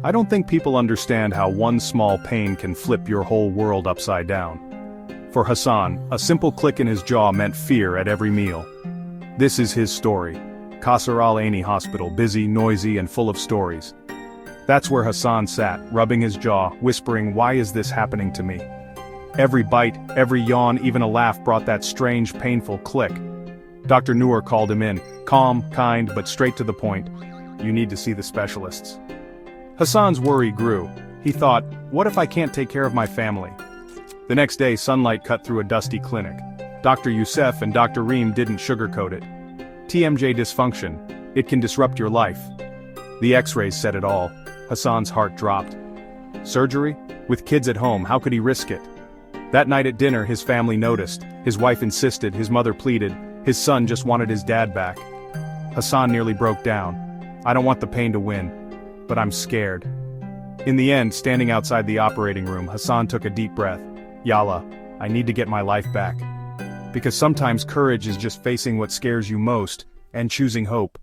I don't think people understand how one small pain can flip your whole world upside down. For Hassan, a simple click in his jaw meant fear at every meal. This is his story. Qasr Al Aini Hospital, busy, noisy, and full of stories. That's where Hassan sat, rubbing his jaw, whispering, "Why is this happening to me?" Every bite, every yawn, even a laugh brought that strange, painful click. Dr. Noor called him in, calm, kind, but straight to the point. "You need to see the specialists." Hassan's worry grew. He thought, what if I can't take care of my family? The next day, sunlight cut through a dusty clinic. Dr. Youssef and Dr. Reem didn't sugarcoat it. TMJ dysfunction. It can disrupt your life. The x-rays said it all. Hassan's heart dropped. Surgery? With kids at home, how could he risk it? That night at dinner, his family noticed. His wife insisted, his mother pleaded, his son just wanted his dad back. Hassan nearly broke down. "I don't want the pain to win, but I'm scared." In the end, standing outside the operating room, Hassan took a deep breath. "Yalla, I need to get my life back." Because sometimes courage is just facing what scares you most, and choosing hope.